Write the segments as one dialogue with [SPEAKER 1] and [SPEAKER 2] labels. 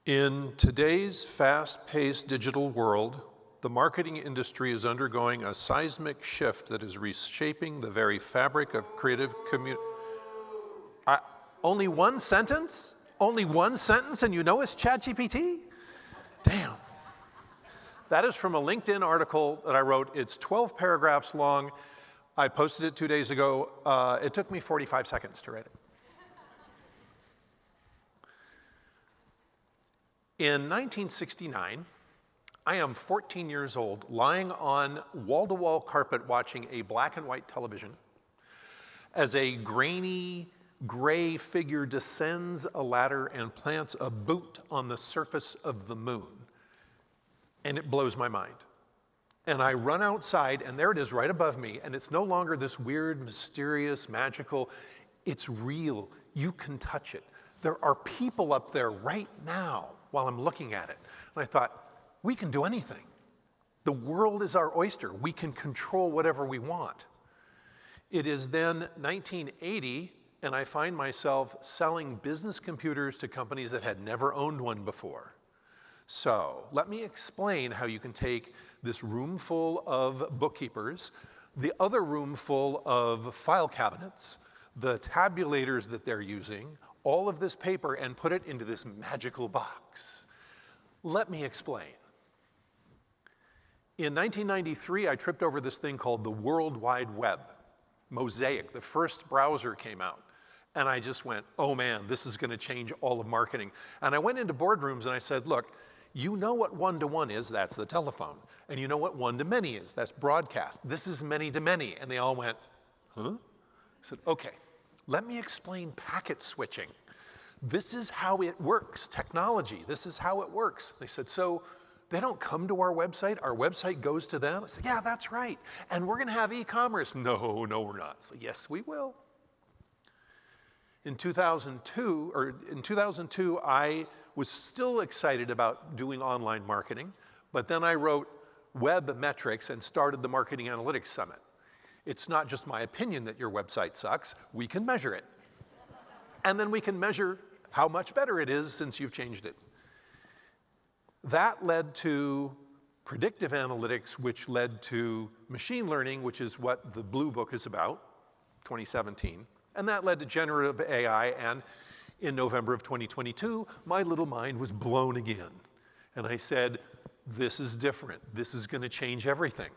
[SPEAKER 1] In today's fast-paced digital world, the marketing industry is undergoing a seismic shift that is reshaping the very fabric of creative community. Only one sentence? Only one sentence and you know it's ChatGPT? Damn. That is from a LinkedIn article that I wrote. It's 12 paragraphs long. I posted it 2 days ago. It took me 45 seconds to write it. In 1969, I am 14 years old, lying on wall-to-wall carpet watching a black and white television as a grainy, gray figure descends a ladder and plants a boot on the surface of the moon. And it blows my mind. And I run outside, and there it is right above me, and it's no longer this weird, mysterious, magical. It's real. You can touch it. There are people up there right now while I'm looking at it. And I thought, we can do anything. The world is our oyster. We can control whatever we want. It is then 1980, and I find myself selling business computers to companies that had never owned one before. So let me explain how you can take this room full of bookkeepers, the other room full of file cabinets, the tabulators that they're using, all of this paper, and put it into this magical box. Let me explain. In 1993, I tripped over this thing called the World Wide Web. Mosaic, the first browser came out. And I just went, oh man, this is going to change all of marketing. And I went into boardrooms and I said, look, you know what one-to-one is, that's the telephone. And you know what one-to-many is, that's broadcast. This is many-to-many. And they all went, huh? I said, okay, let me explain packet switching. This is how it works, technology, this is how it works. They said, so they don't come to our website goes to them? I said, yeah, that's right. And we're gonna have e-commerce. No, we're not. I said, yes, we will. In 2002, I was still excited about doing online marketing, but then I wrote Web Metrics and started the Marketing Analytics Summit. It's not just my opinion that your website sucks, we can measure it. And then we can measure how much better it is since you've changed it. That led to predictive analytics, which led to machine learning, which is what the Blue Book is about, 2017. And that led to generative AI, and in November of 2022, my little mind was blown again. And I said, this is different. This is going to change everything.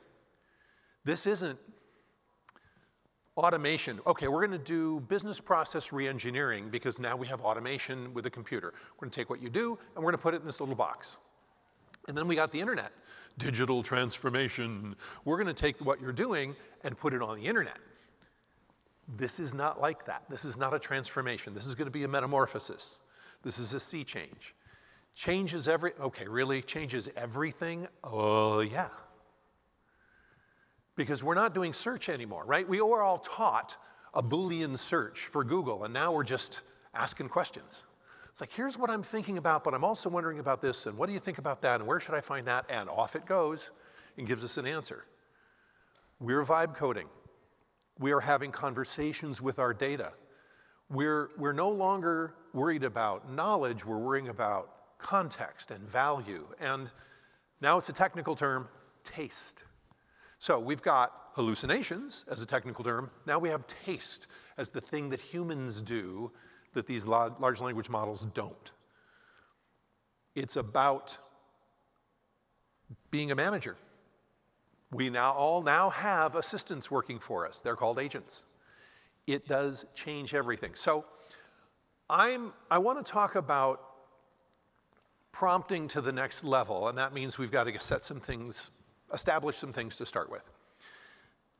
[SPEAKER 1] This isn't automation. Okay, we're going to do business process reengineering because now we have automation with a computer. We're going to take what you do, and we're going to put it in this little box. And then we got the internet. Digital transformation. We're going to take what you're doing and put it on the internet. This is not like that. This is not a transformation. This is going to be a metamorphosis. This is a sea change. Changes okay, really? Changes everything? Oh, yeah. Because we're not doing search anymore, right? We were all taught a Boolean search for Google, and now we're just asking questions. It's like, here's what I'm thinking about, but I'm also wondering about this, and what do you think about that, and where should I find that? And off it goes and gives us an answer. We're vibe coding. We are having conversations with our data. We're no longer worried about knowledge, we're worrying about context and value. And now it's a technical term, taste. So we've got hallucinations as a technical term. Now we have taste as the thing that humans do that these large language models don't. It's about being a manager. We all now have assistants working for us. They're called agents. It does change everything. So I want to talk about prompting to the next level, and that means we've got to establish some things to start with.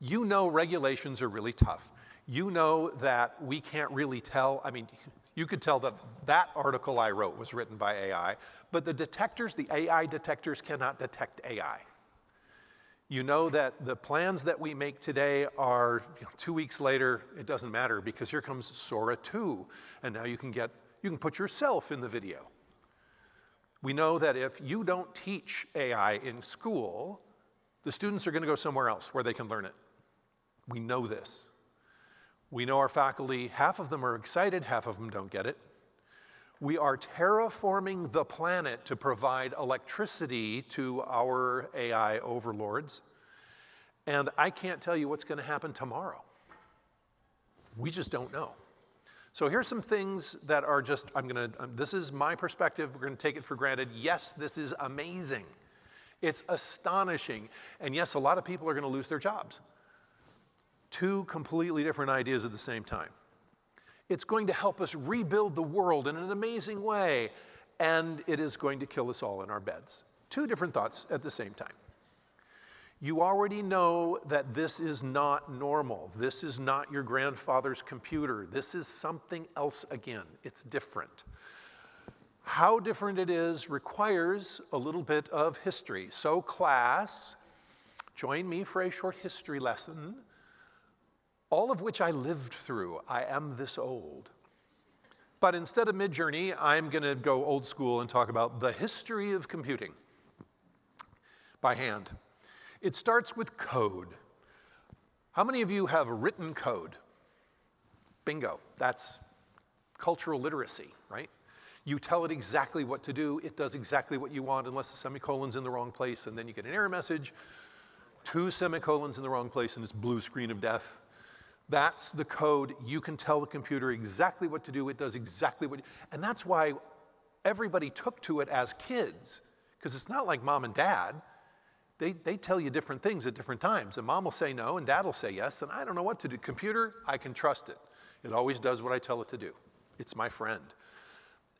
[SPEAKER 1] You know regulations are really tough. You know that we can't really tell. I mean, you could tell that that article I wrote was written by AI, but the AI detectors cannot detect AI. You know that the plans that we make today are 2 weeks later, it doesn't matter because here comes Sora 2, and now you can put yourself in the video. We know that if you don't teach AI in school, the students are going to go somewhere else where they can learn it. We know this. We know our faculty, half of them are excited, half of them don't get it. We are terraforming the planet to provide electricity to our AI overlords. And I can't tell you what's going to happen tomorrow. We just don't know. So here's some things that are just, this is my perspective. We're going to take it for granted. Yes, this is amazing. It's astonishing. And yes, a lot of people are going to lose their jobs. Two completely different ideas at the same time. It's going to help us rebuild the world in an amazing way. And it is going to kill us all in our beds. Two different thoughts at the same time. You already know that this is not normal. This is not your grandfather's computer. This is something else again. It's different. How different it is requires a little bit of history. So class, join me for a short history lesson, all of which I lived through. I am this old. But instead of Midjourney, I'm going to go old school and talk about the history of computing by hand. It starts with code. How many of you have written code? Bingo. That's cultural literacy, right? You tell it exactly what to do. It does exactly what you want unless the semicolon's in the wrong place, and then you get an error message. 2 semicolons in the wrong place, and this blue screen of death. That's the code. You can tell the computer exactly what to do. It does exactly what. And that's why everybody took to it as kids, because it's not like mom and dad. They tell you different things at different times, and mom will say no, and dad will say yes, and I don't know what to do. Computer, I can trust it. It always does what I tell it to do. It's my friend.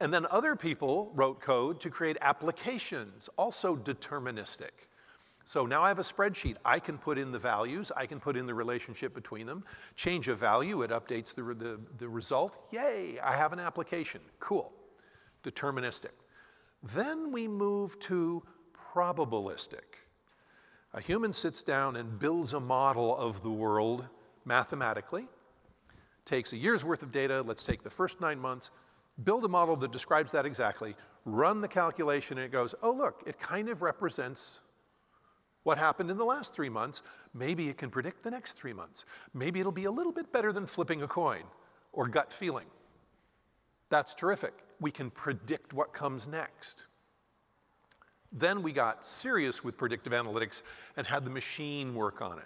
[SPEAKER 1] And then other people wrote code to create applications, also deterministic. So now I have a spreadsheet. I can put in the values. I can put in the relationship between them. Change a value, it updates the result. Yay, I have an application. Cool. Deterministic. Then we move to probabilistic. A human sits down and builds a model of the world mathematically, takes a year's worth of data, let's take the first 9 months, build a model that describes that exactly, run the calculation, and it goes, oh, look, it kind of represents what happened in the last 3 months. Maybe it can predict the next 3 months. Maybe it'll be a little bit better than flipping a coin or gut feeling. That's terrific. We can predict what comes next. Then we got serious with predictive analytics and had the machine work on it.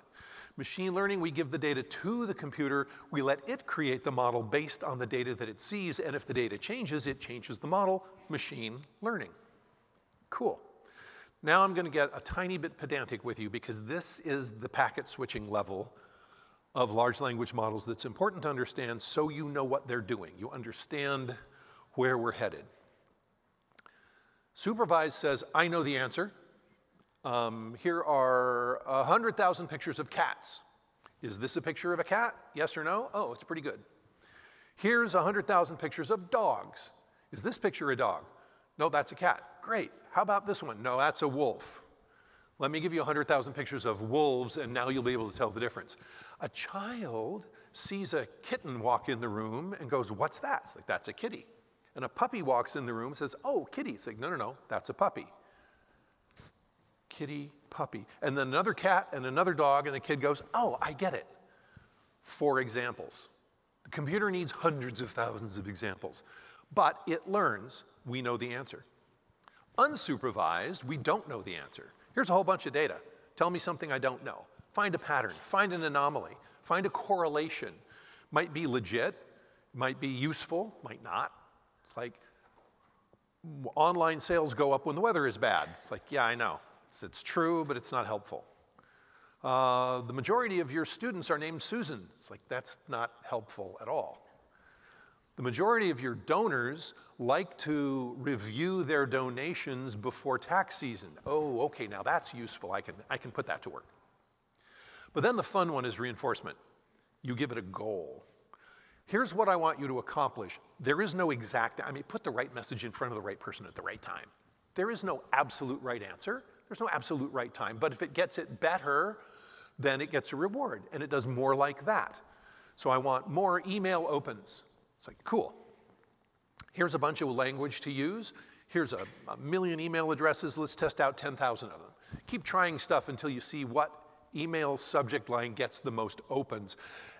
[SPEAKER 1] Machine learning, we give the data to the computer. We let it create the model based on the data that it sees. And if the data changes, it changes the model. Machine learning. Cool. Now I'm going to get a tiny bit pedantic with you because this is the packet switching level of large language models that's important to understand so you know what they're doing. You understand where we're headed. Supervised says, I know the answer. Here are 100,000 pictures of cats. Is this a picture of a cat? Yes or no? Oh, it's pretty good. Here's 100,000 pictures of dogs. Is this picture a dog? No, that's a cat. Great. How about this one? No, that's a wolf. Let me give you 100,000 pictures of wolves, and now you'll be able to tell the difference. A child sees a kitten walk in the room and goes, what's that? It's like, that's a kitty. And a puppy walks in the room and says, oh, kitty. It's like, no, no, no, that's a puppy. Kitty, puppy. And then another cat and another dog, and the kid goes, oh, I get it. 4 examples. The computer needs hundreds of thousands of examples, but it learns. We know the answer. Unsupervised, we don't know the answer. Here's a whole bunch of data. Tell me something I don't know. Find a pattern, find an anomaly, find a correlation. Might be legit, might be useful, might not. It's like online sales go up when the weather is bad. It's like, yeah, I know. It's true, but it's not helpful. The majority of your students are named Susan. It's like, that's not helpful at all. The majority of your donors like to review their donations before tax season. Oh, okay, now that's useful. I can put that to work. But then the fun one is reinforcement. You give it a goal. Here's what I want you to accomplish. There is no exact, put the right message in front of the right person at the right time. There is no absolute right answer. There's no absolute right time. But if it gets it better, then it gets a reward. And it does more like that. So I want more email opens. It's like, cool. Here's a bunch of language to use. Here's a million email addresses. Let's test out 10,000 of them. Keep trying stuff until you see what email subject line gets the most opens.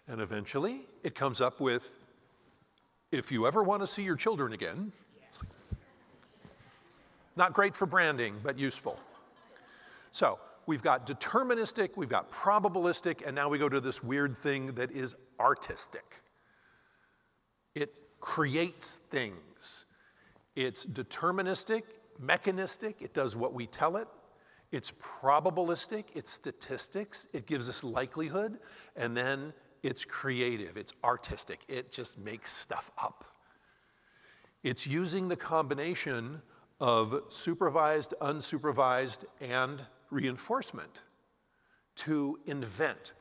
[SPEAKER 1] And eventually, it comes up with, if you ever want to see your children again, yeah. Not great for branding, but useful. So we've got deterministic, we've got probabilistic, and now we go to this weird thing that is artistic. It creates things. It's deterministic, mechanistic, it does what we tell it. It's probabilistic, it's statistics, it gives us likelihood, and then it's creative, it's artistic, it just makes stuff up. It's using the combination of supervised, unsupervised, and reinforcement to invent.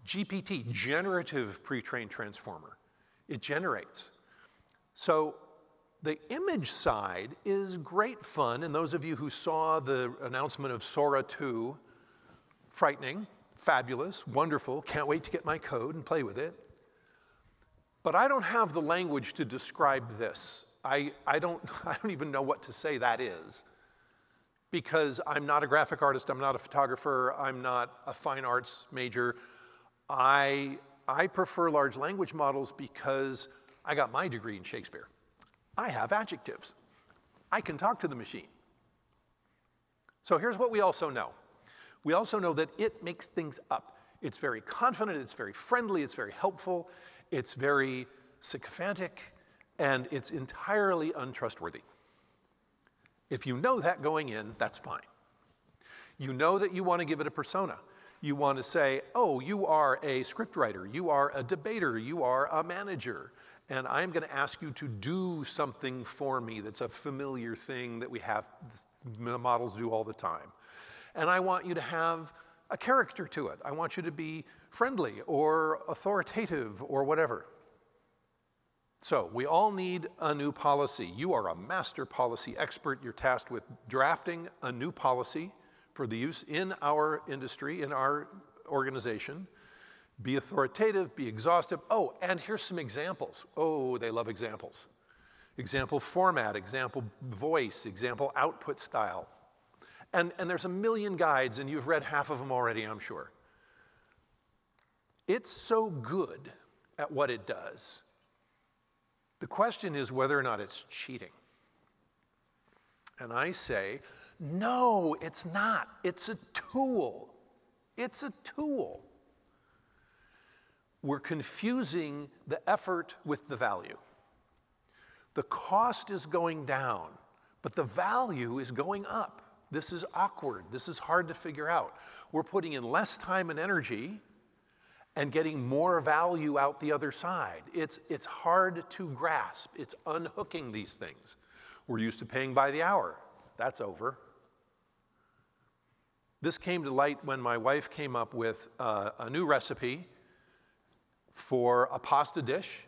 [SPEAKER 1] GPT, generative pre-trained transformer, it generates. So the image side is great fun, and those of you who saw the announcement of Sora 2, frightening, fabulous, wonderful, can't wait to get my code and play with it. But I don't have the language to describe this. I don't even know what to say that is, because I'm not a graphic artist, I'm not a photographer, I'm not a fine arts major. I prefer large language models because I got my degree in Shakespeare. I have adjectives. I can talk to the machine. So here's what we also know. We also know that it makes things up. It's very confident, it's very friendly, it's very helpful, it's very sycophantic, and it's entirely untrustworthy. If you know that going in, that's fine. You know that you want to give it a persona. You want to say, oh, you are a scriptwriter, you are a debater, you are a manager, and I'm going to ask you to do something for me that's a familiar thing that we have, models do all the time. And I want you to have a character to it. I want you to be friendly or authoritative or whatever. So we all need a new policy. You are a master policy expert. You're tasked with drafting a new policy for the use in our industry, in our organization. Be authoritative, be exhaustive. Oh, and here's some examples. Oh, they love examples. Example format, example voice, example output style. And there's a million guides, and you've read half of them already, I'm sure. It's so good at what it does. The question is whether or not it's cheating. And I say, no, it's not. It's a tool. It's a tool. We're confusing the effort with the value. The cost is going down, but the value is going up. This is awkward. This is hard to figure out. We're putting in less time and energy and getting more value out the other side. It's hard to grasp. It's unhooking these things. We're used to paying by the hour. That's over. This came to light when my wife came up with a new recipe for a pasta dish.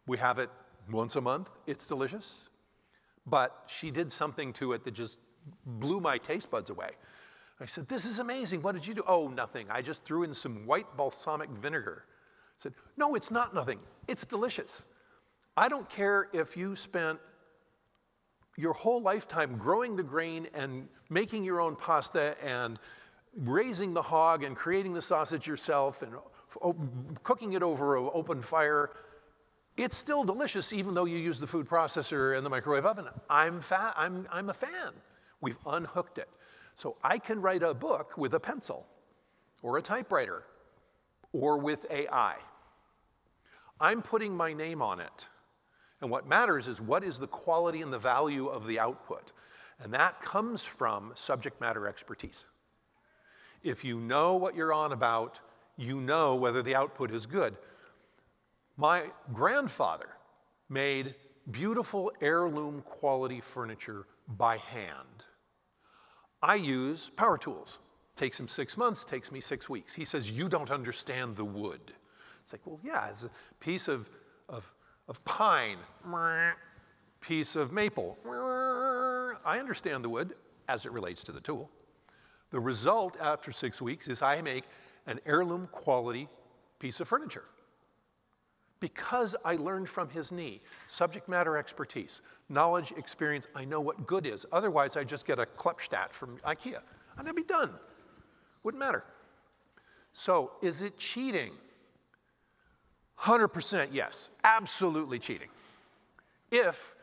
[SPEAKER 1] We have it once a month. It's delicious. But she did something to it that just blew my taste buds away. I said, this is amazing. What did you do? Oh, nothing. I just threw in some white balsamic vinegar. I said, no, it's not nothing. It's delicious. I don't care if you spent your whole lifetime growing the grain and making your own pasta and raising the hog and creating the sausage yourself and cooking it over an open fire. It's still delicious even though you use the food processor and the microwave oven. I'm a fan. We've unhooked it. So I can write a book with a pencil or a typewriter or with AI. I'm putting my name on it. And what matters is what is the quality and the value of the output. And that comes from subject matter expertise. If you know what you're on about, you know whether the output is good. My grandfather made beautiful heirloom quality furniture by hand. I use power tools. Takes him 6 months, takes me 6 weeks. He says, you don't understand the wood. It's like, well, yeah, it's a piece of pine, piece of maple. I understand the wood as it relates to the tool. The result after 6 weeks is I make an heirloom quality piece of furniture. Because I learned from his knee, subject matter expertise, knowledge, experience, I know what good is. Otherwise, I just get a Klepstadt from IKEA, and I'd be done. Wouldn't matter. So, is it cheating? 100% yes, absolutely cheating. If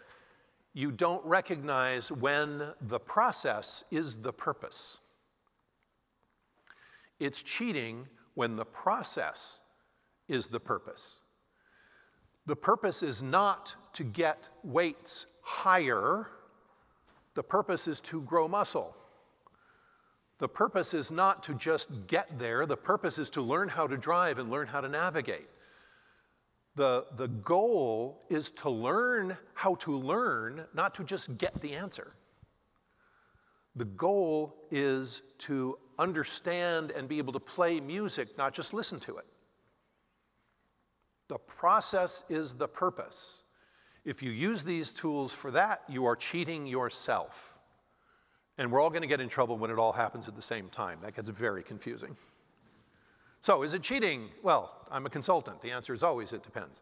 [SPEAKER 1] you don't recognize when the process is the purpose. It's cheating when the process is the purpose. The purpose is not to get weights higher. The purpose is to grow muscle. The purpose is not to just get there. The purpose is to learn how to drive and learn how to navigate. The goal is to learn how to learn, not to just get the answer. The goal is to understand and be able to play music, not just listen to it. The process is the purpose. If you use these tools for that, you are cheating yourself. And we're all going to get in trouble when it all happens at the same time. That gets very confusing. So is it cheating? Well, I'm a consultant. The answer is always it depends.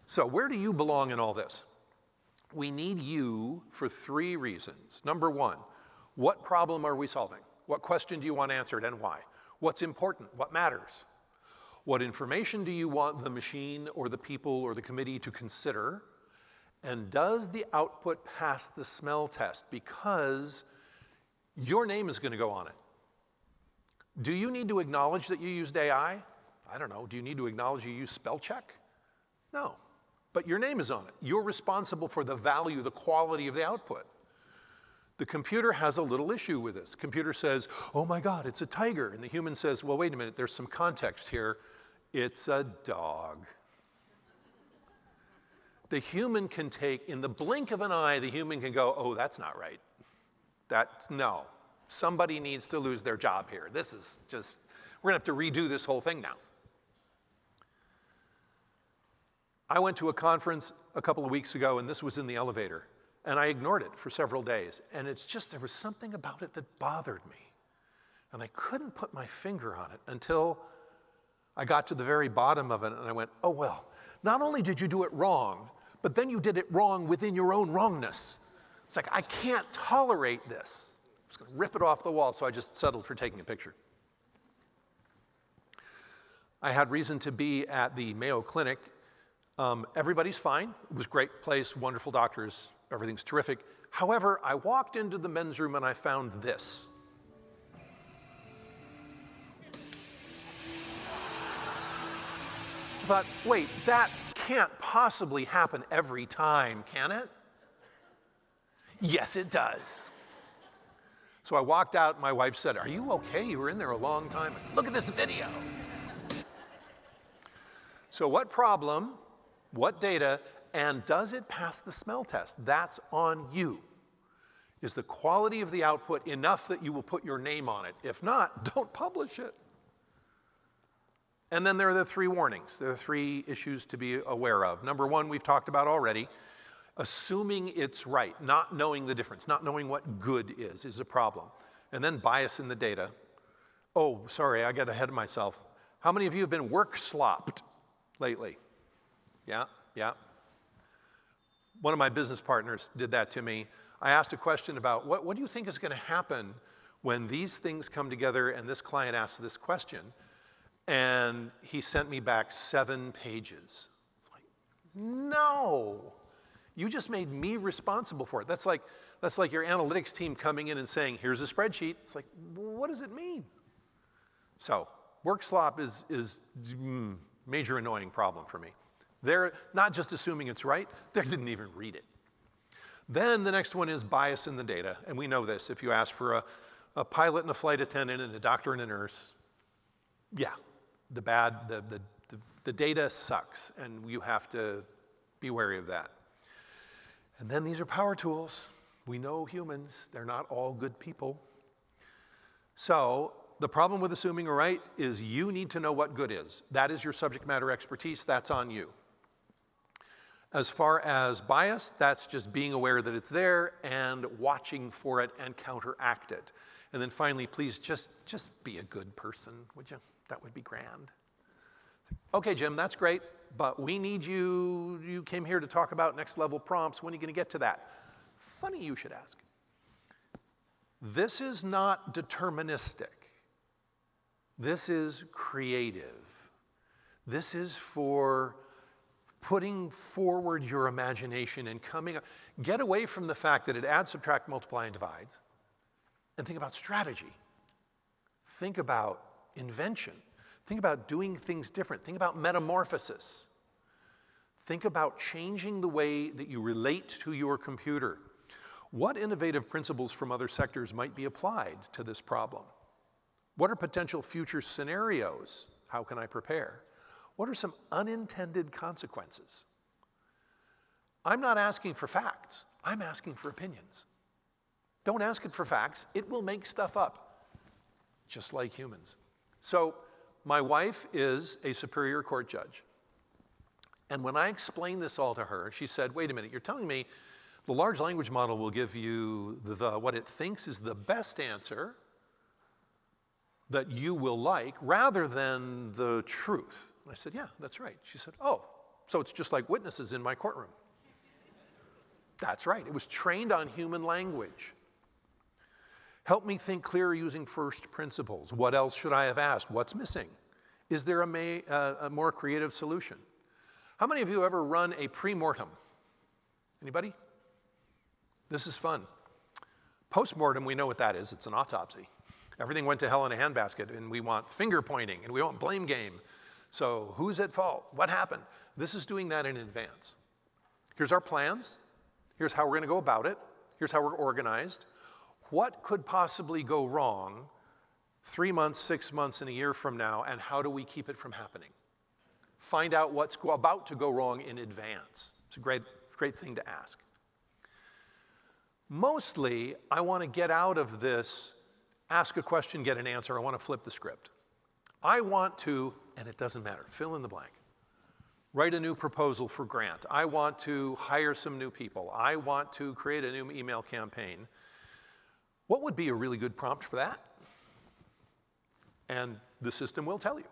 [SPEAKER 1] So where do you belong in all this? We need you for 3 reasons. Number 1, what problem are we solving? What question do you want answered and why? What's important? What matters? What information do you want the machine or the people or the committee to consider? And does the output pass the smell test? Because your name is going to go on it. Do you need to acknowledge that you used AI? I don't know. Do you need to acknowledge you used spell check? No. But your name is on it. You're responsible for the value, the quality of the output. The computer has a little issue with this. Computer says, oh my God, it's a tiger. And the human says, well, wait a minute, there's some context here. It's a dog. The human can take, in the blink of an eye, the human can go, oh, that's not right. No. Somebody needs to lose their job here. This is just, we're going to have to redo this whole thing now. I went to a conference a couple of weeks ago, and this was in the elevator. And I ignored it for several days. And it's just, there was something about it that bothered me. And I couldn't put my finger on it until I got to the very bottom of it. And I went, oh, well, not only did you do it wrong, but then you did it wrong within your own wrongness. It's like, I can't tolerate this. I'm just going to rip it off the wall. So I just settled for taking a picture. I had reason to be at the Mayo Clinic. Everybody's fine. It was a great place, wonderful doctors. Everything's terrific. However, I walked into the men's room and I found this. I thought, wait, that can't possibly happen every time, can it? Yes, it does. So I walked out and my wife said, are you okay? You were in there a long time. I said, look at this video. So what problem, what data, and does it pass the smell test? That's on you. Is the quality of the output enough that you will put your name on it? If not, don't publish it. And then there are the 3 warnings. There are 3 issues to be aware of. Number 1, we've talked about already. Assuming it's right, not knowing the difference, not knowing what good is a problem. And then bias in the data. Oh, sorry, I got ahead of myself. How many of you have been work slopped lately? Yeah. One of my business partners did that to me. I asked a question about what do you think is going to happen when these things come together and this client asks this question? And he sent me back 7 pages. It's like, no, you just made me responsible for it. That's like your analytics team coming in and saying, here's a spreadsheet. It's like, what does it mean? So work slop is major annoying problem for me. They're not just assuming it's right, they didn't even read it. Then the next one is bias in the data. And we know this. If you ask for a pilot and a flight attendant and a doctor and a nurse, yeah, the data sucks, and you have to be wary of that. And then these are power tools. We know humans, they're not all good people. So the problem with assuming we're right is you need to know what good is. That is your subject matter expertise. That's on you. As far as bias, that's just being aware that it's there and watching for it and counteract it. And then finally, please just be a good person, would you? That would be grand. Okay, Jim, that's great, but we need you. You came here to talk about next level prompts. When are you going to get to that? Funny you should ask. This is not deterministic. This is creative. This is for putting forward your imagination and coming up. Get away from the fact that it adds, subtract, multiply, and divides, and think about strategy. Think about invention. Think about doing things different. Think about metamorphosis. Think about changing the way that you relate to your computer. What innovative principles from other sectors might be applied to this problem? What are potential future scenarios? How can I prepare? What are some unintended consequences? I'm not asking for facts. I'm asking for opinions. Don't ask it for facts. It will make stuff up, just like humans. So my wife is a Superior Court judge. And when I explained this all to her, she said, wait a minute, you're telling me the large language model will give you what it thinks is the best answer that you will like rather than the truth. And I said, yeah, that's right. She said, oh, so it's just like witnesses in my courtroom. That's right. It was trained on human language. Help me think clearer using first principles. What else should I have asked? What's missing? Is there a more creative solution? How many of you ever run a pre-mortem? Anybody? This is fun. Post-mortem, we know what that is. It's an autopsy. Everything went to hell in a handbasket, and we want finger pointing, and we want blame game. So who's at fault? What happened? This is doing that in advance. Here's our plans. Here's how we're going to go about it. Here's how we're organized. What could possibly go wrong 3 months, 6 months, and a year from now, and how do we keep it from happening? Find out what's about to go wrong in advance. It's a great thing to ask. Mostly, I want to get out of this, ask a question, get an answer. I want to flip the script. I want to, and it doesn't matter, fill in the blank. Write a new proposal for grant. I want to hire some new people. I want to create a new email campaign. What would be a really good prompt for that? And the system will tell you.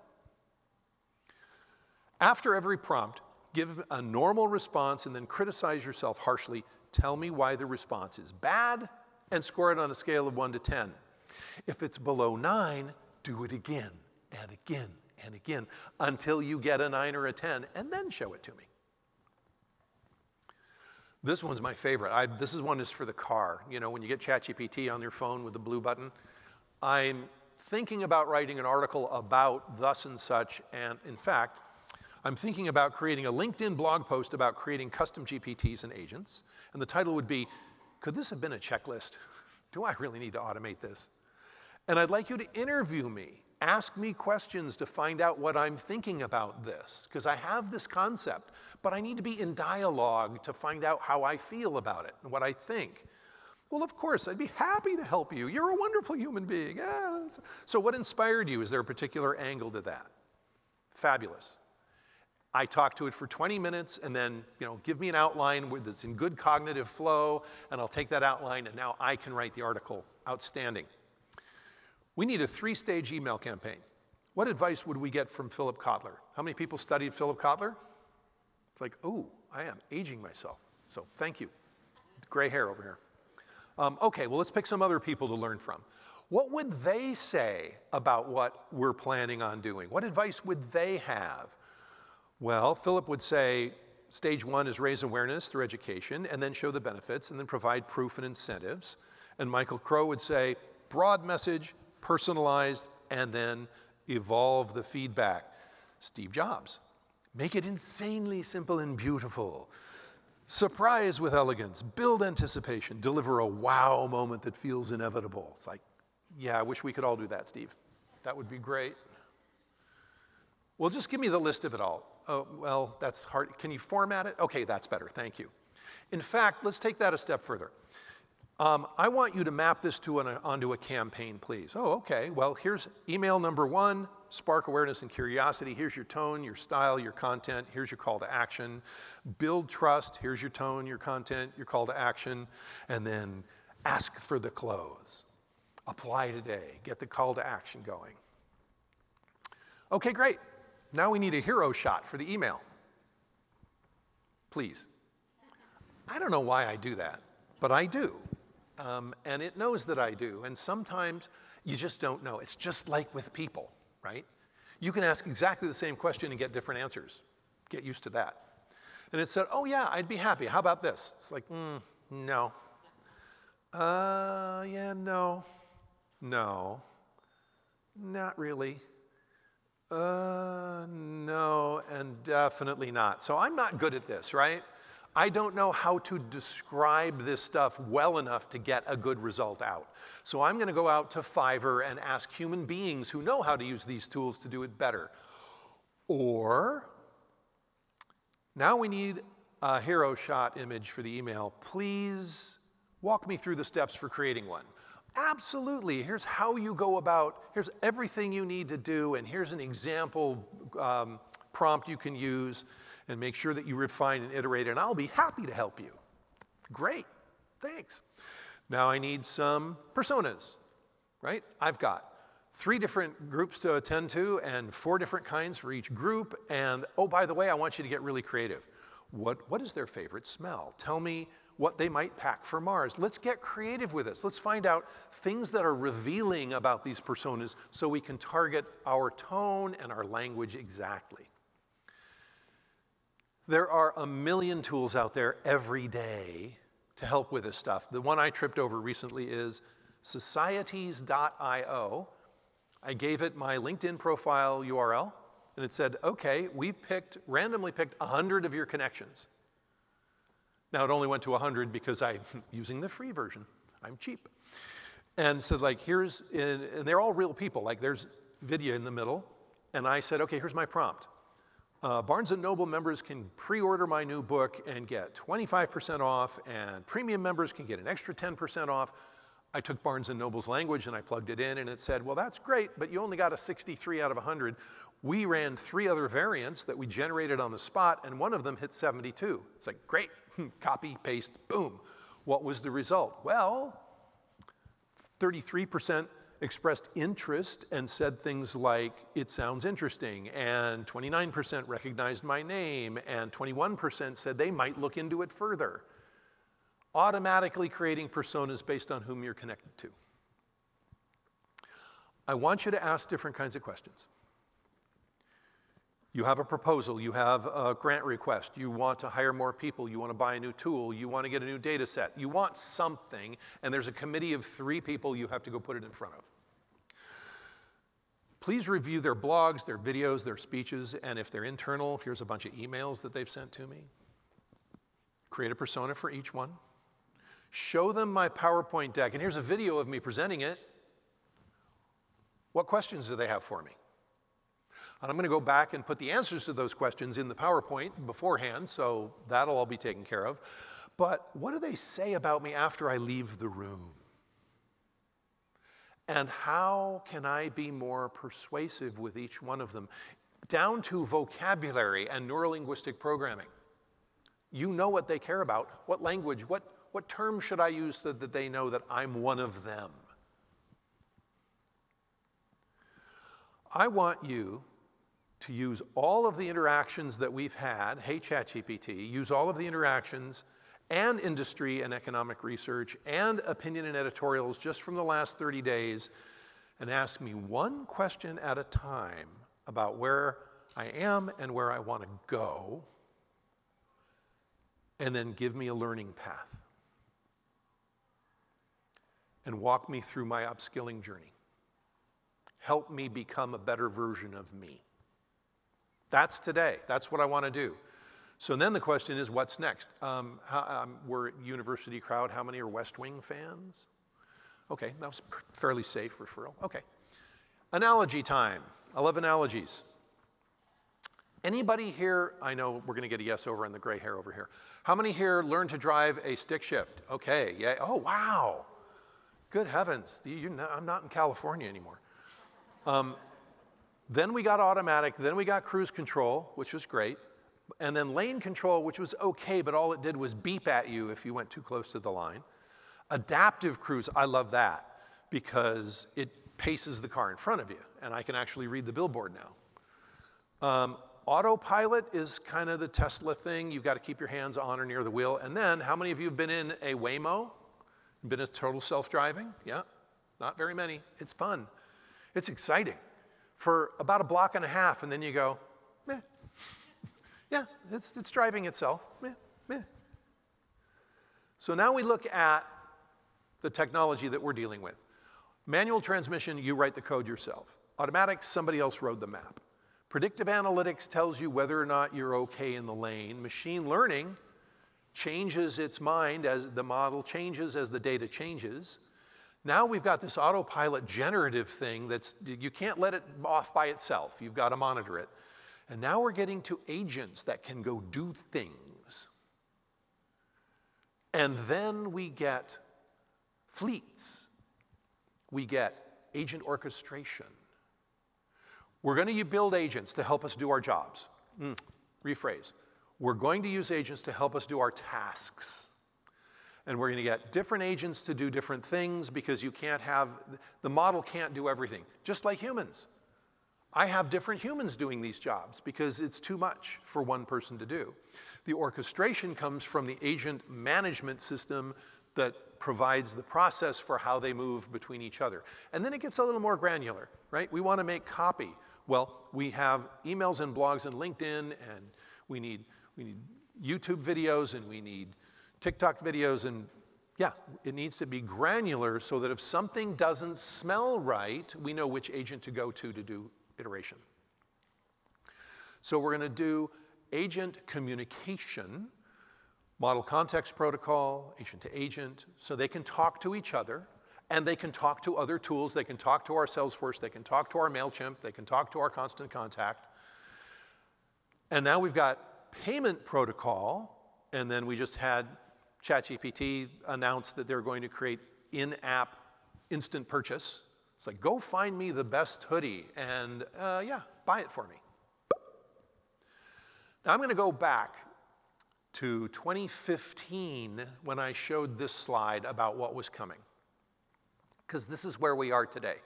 [SPEAKER 1] After every prompt, give a normal response and then criticize yourself harshly. Tell me why the response is bad and score it on a scale of 1 to 10. If it's below 9, do it again and again and again until you get a 9 or a 10, and then show it to me. This one's my favorite. This is one is for the car. You know, when you get ChatGPT on your phone with the blue button, I'm thinking about writing an article about thus and such, and in fact, I'm thinking about creating a LinkedIn blog post about creating custom GPTs and agents, and the title would be, could this have been a checklist? Do I really need to automate this? And I'd like you to interview me. Ask me questions to find out what I'm thinking about this, because I have this concept, but I need to be in dialogue to find out how I feel about it and what I think. Well, of course, I'd be happy to help you. You're a wonderful human being. Yeah. So what inspired you? Is there a particular angle to that? Fabulous. I talk to it for 20 minutes and then, give me an outline that's in good cognitive flow, and I'll take that outline and now I can write the article. Outstanding. We need a 3-stage email campaign. What advice would we get from Philip Kotler? How many people studied Philip Kotler? It's like, oh, I am aging myself. So thank you. Gray hair over here. Okay, well, let's pick some other people to learn from. What would they say about what we're planning on doing? What advice would they have? Well, Philip would say, stage 1 is raise awareness through education, and then show the benefits, and then provide proof and incentives. And Michael Crow would say, broad message, personalized, and then evolve the feedback. Steve Jobs, make it insanely simple and beautiful. Surprise with elegance, build anticipation, deliver a wow moment that feels inevitable. It's like, yeah, I wish we could all do that, Steve. That would be great. Well, just give me the list of it all. Oh, well, that's hard. Can you format it? Okay, that's better, thank you. In fact, let's take that a step further. I want you to map this onto a campaign, please. Oh, okay, well, here's email number 1, spark awareness and curiosity. Here's your tone, your style, your content. Here's your call to action. Build trust. Here's your tone, your content, your call to action. And then ask for the close. Apply today. Get the call to action going. Okay, great. Now we need a hero shot for the email. Please. I don't know why I do that, but I do. And it knows that I do. And sometimes you just don't know. It's just like with people, right? You can ask exactly the same question and get different answers. Get used to that. And it said, oh yeah, I'd be happy. How about this? It's like, no. Yeah, no. No. Not really. No, and definitely not. So I'm not good at this, right? I don't know how to describe this stuff well enough to get a good result out. So I'm going to go out to Fiverr and ask human beings who know how to use these tools to do it better. Or, now we need a hero shot image for the email. Please walk me through the steps for creating one. Absolutely. Here's how you go about, here's everything you need to do, and here's an example prompt you can use, and make sure that you refine and iterate, and I'll be happy to help you. Great. Thanks. Now I need some personas, right? I've got 3 different groups to attend to and 4 different kinds for each group. And oh, by the way, I want you to get really creative. What is their favorite smell? Tell me what they might pack for Mars. Let's get creative with this. Let's find out things that are revealing about these personas so we can target our tone and our language exactly. There are a million tools out there every day to help with this stuff. The one I tripped over recently is societies.io. I gave it my LinkedIn profile URL, and it said, okay, we've randomly picked 100 of your connections. Now, it only went to 100 because I'm using the free version. I'm cheap. And so, like, and they're all real people. Like, there's video in the middle. And I said, okay, here's my prompt. Barnes & Noble members can pre-order my new book and get 25% off, and premium members can get an extra 10% off. I took Barnes & Noble's language and I plugged it in, and it said, well, that's great, but you only got a 63 out of 100. We ran 3 other variants that we generated on the spot, and one of them hit 72. It's like, great. Copy, paste, boom. What was the result? Well, 33% expressed interest and said things like, it sounds interesting, and 29% recognized my name, and 21% said they might look into it further. Automatically creating personas based on whom you're connected to. I want you to ask different kinds of questions. You have a proposal, you have a grant request, you want to hire more people, you want to buy a new tool, you want to get a new data set, you want something, and there's a committee of 3 people you have to go put it in front of. Please review their blogs, their videos, their speeches, and if they're internal, here's a bunch of emails that they've sent to me. Create a persona for each one. Show them my PowerPoint deck, and here's a video of me presenting it. What questions do they have for me? And I'm going to go back and put the answers to those questions in the PowerPoint beforehand, so that'll all be taken care of. But what do they say about me after I leave the room? And how can I be more persuasive with each one of them? Down to vocabulary and neurolinguistic programming. You know what they care about. What language, what terms should I use so that they know that I'm one of them? I want you to use all of the interactions that we've had, hey ChatGPT, use all of the interactions and industry and economic research and opinion and editorials just from the last 30 days and ask me one question at a time about where I am and where I want to go, and then give me a learning path and walk me through my upskilling journey. Help me become a better version of me. That's today. That's what I want to do. So then the question is, what's next? We're a university crowd. How many are West Wing fans? Okay, that was fairly safe referral. Okay. Analogy time. I love analogies. Anybody here, I know we're going to get a yes over on the gray hair over here. How many here learned to drive a stick shift? Okay, yeah. Oh, wow. Good heavens. I'm not in California anymore. Then we got automatic, then we got cruise control, which was great, and then lane control, which was okay, but all it did was beep at you if you went too close to the line. Adaptive cruise, I love that, because it paces the car in front of you, and I can actually read the billboard now. Autopilot is kind of the Tesla thing. You've got to keep your hands on or near the wheel. And then, how many of you have been in a Waymo? Been a total self-driving? Yeah, not very many. It's fun. It's exciting for about a block and a half, and then you go, meh. Yeah, it's driving itself. Meh, meh. So now we look at the technology that we're dealing with. Manual transmission, you write the code yourself. Automatic, somebody else wrote the map. Predictive analytics tells you whether or not you're okay in the lane. Machine learning changes its mind as the model changes, as the data changes. Now we've got this autopilot generative thing that's, you can't let it off by itself. You've got to monitor it. And now we're getting to agents that can go do things. And then we get fleets. We get agent orchestration. We're going to build agents to help us do our jobs. Rephrase. We're going to use agents to help us do our tasks. And we're going to get different agents to do different things because you can't have, the model can't do everything. Just like humans. I have different humans doing these jobs because it's too much for one person to do. The orchestration comes from the agent management system that provides the process for how they move between each other. And then it gets a little more granular, right? We want to make copy. Well, we have emails and blogs and LinkedIn, and we need YouTube videos, and we need TikTok videos, and yeah, it needs to be granular so that if something doesn't smell right, we know which agent to go to do iteration. So we're going to do agent communication, model context protocol, agent to agent, so they can talk to each other, and they can talk to other tools. They can talk to our Salesforce, they can talk to our MailChimp, they can talk to our Constant Contact. And now we've got payment protocol, and then we just had ChatGPT announce that they're going to create in-app instant purchase. It's like, go find me the best hoodie, and yeah, buy it for me. Now I'm going to go back to 2015 when I showed this slide about what was coming, because this is where we are today.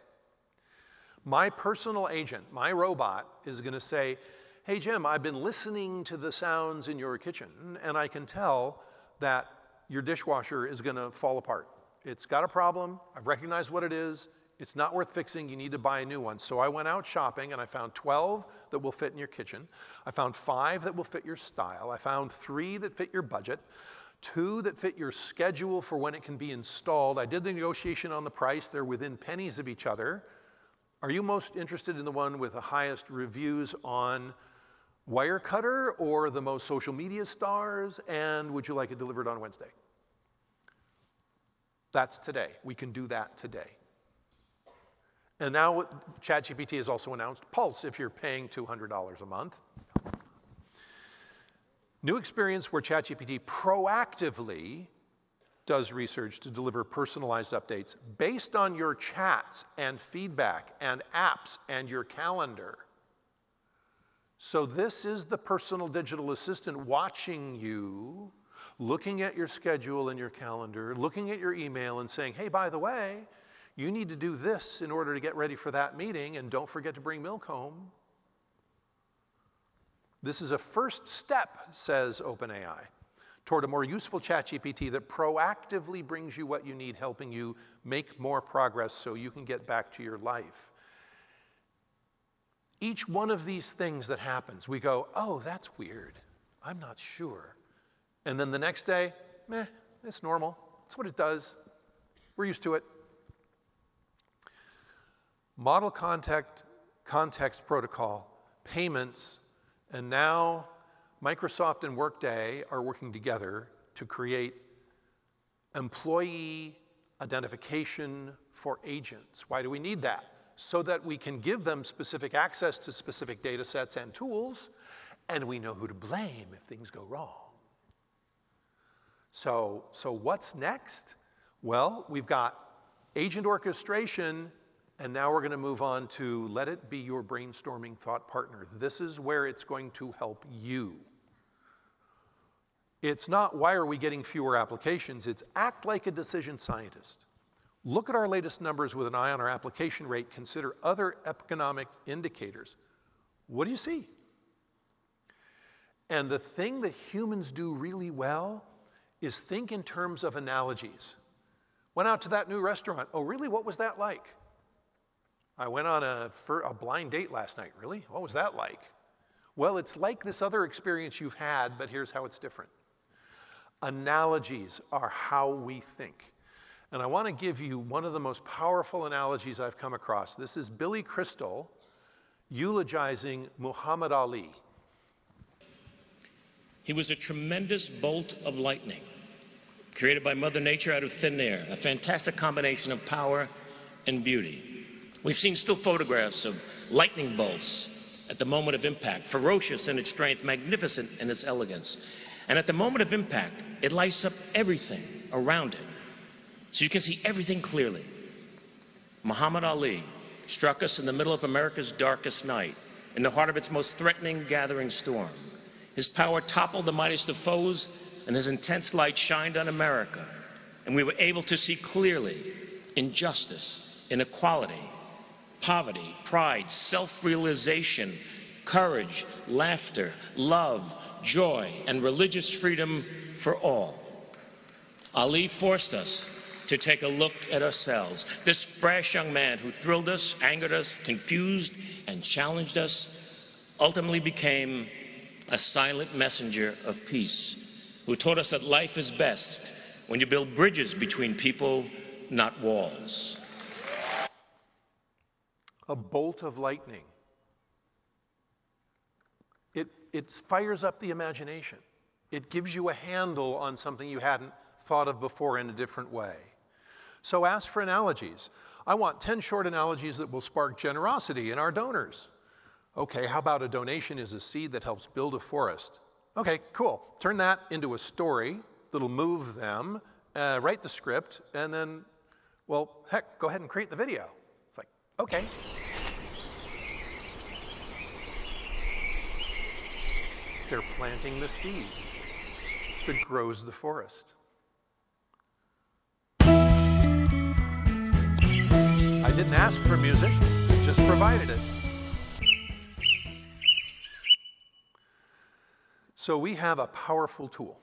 [SPEAKER 1] My personal agent, my robot, is going to say, hey Jim, I've been listening to the sounds in your kitchen, and I can tell that your dishwasher is going to fall apart. It's got a problem. I've recognized what it is. It's not worth fixing. You need to buy a new one. So I went out shopping, and I found 12 that will fit in your kitchen. I found 5 that will fit your style. I found 3 that fit your budget, 2 that fit your schedule for when it can be installed. I did the negotiation on the price. They're within pennies of each other. Are you most interested in the one with the highest reviews on Wirecutter or the most social media stars? And would you like it delivered on Wednesday? That's today. We can do that today. And now ChatGPT has also announced Pulse if you're paying $200 a month. New experience where ChatGPT proactively does research to deliver personalized updates based on your chats and feedback and apps and your calendar. So this is the personal digital assistant watching you, looking at your schedule and your calendar, looking at your email and saying, hey, by the way, you need to do this in order to get ready for that meeting, and don't forget to bring milk home. This is a first step, says OpenAI, toward a more useful ChatGPT that proactively brings you what you need, helping you make more progress so you can get back to your life. Each one of these things that happens, we go, oh, that's weird. I'm not sure. And then the next day, meh, it's normal. It's what it does. We're used to it. Model context protocol, payments, and now Microsoft and Workday are working together to create employee identification for agents. Why do we need that? So that we can give them specific access to specific data sets and tools, and we know who to blame if things go wrong. So what's next? Well, we've got agent orchestration, and now we're going to move on to let it be your brainstorming thought partner. This is where it's going to help you. It's not why are we getting fewer applications, it's act like a decision scientist. Look at our latest numbers with an eye on our application rate, consider other economic indicators. What do you see? And the thing that humans do really well is think in terms of analogies. Went out to that new restaurant. Oh, really? What was that like? I went on a blind date last night. Really? What was that like? Well, it's like this other experience you've had, but here's how it's different. Analogies are how we think. And I want to give you one of the most powerful analogies I've come across. This is Billy Crystal eulogizing Muhammad Ali.
[SPEAKER 2] He was a tremendous bolt of lightning, created by Mother Nature out of thin air, a fantastic combination of power and beauty. We've seen still photographs of lightning bolts at the moment of impact, ferocious in its strength, magnificent in its elegance. And at the moment of impact, it lights up everything around it, so you can see everything clearly. Muhammad Ali struck us in the middle of America's darkest night, in the heart of its most threatening gathering storm. His power toppled the mightiest of foes, and his intense light shined on America, and we were able to see clearly injustice, inequality, poverty, pride, self-realization, courage, laughter, love, joy, and religious freedom for all. Ali forced us to take a look at ourselves. This brash young man who thrilled us, angered us, confused, and challenged us ultimately became a silent messenger of peace, who taught us that life is best when you build bridges between people, not walls.
[SPEAKER 1] A bolt of lightning. It fires up the imagination. It gives you a handle on something you hadn't thought of before in a different way. So ask for analogies. I want 10 short analogies that will spark generosity in our donors. Okay, how about a donation is a seed that helps build a forest? Okay, cool. Turn that into a story that'll move them, write the script, and then, well, heck, go ahead and create the video. It's like, okay. They're planting the seed that grows the forest. I didn't ask for music, just provided it. So we have a powerful tool.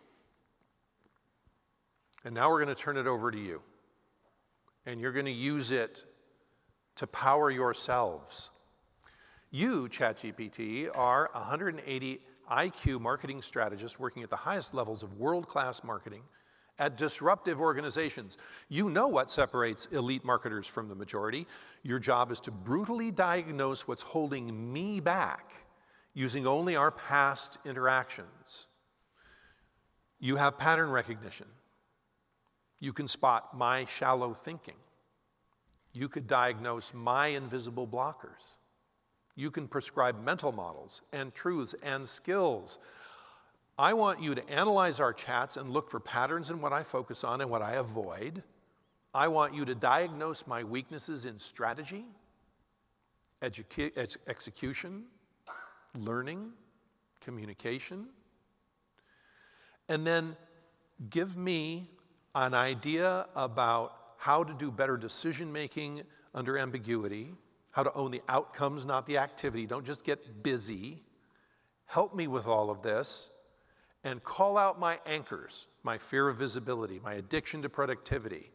[SPEAKER 1] And now we're going to turn it over to you. And you're going to use it to power yourselves. You, ChatGPT, are 180 IQ marketing strategist working at the highest levels of world-class marketing at disruptive organizations. You know what separates elite marketers from the majority. Your job is to brutally diagnose what's holding me back using only our past interactions. You have pattern recognition. You can spot my shallow thinking. You could diagnose my invisible blockers. You can prescribe mental models and truths and skills. I want you to analyze our chats and look for patterns in what I focus on and what I avoid. I want you to diagnose my weaknesses in strategy, execution, learning, communication, and then give me an idea about how to do better decision-making under ambiguity, how to own the outcomes, not the activity. Don't just get busy. Help me with all of this and call out my anchors, my fear of visibility, my addiction to productivity,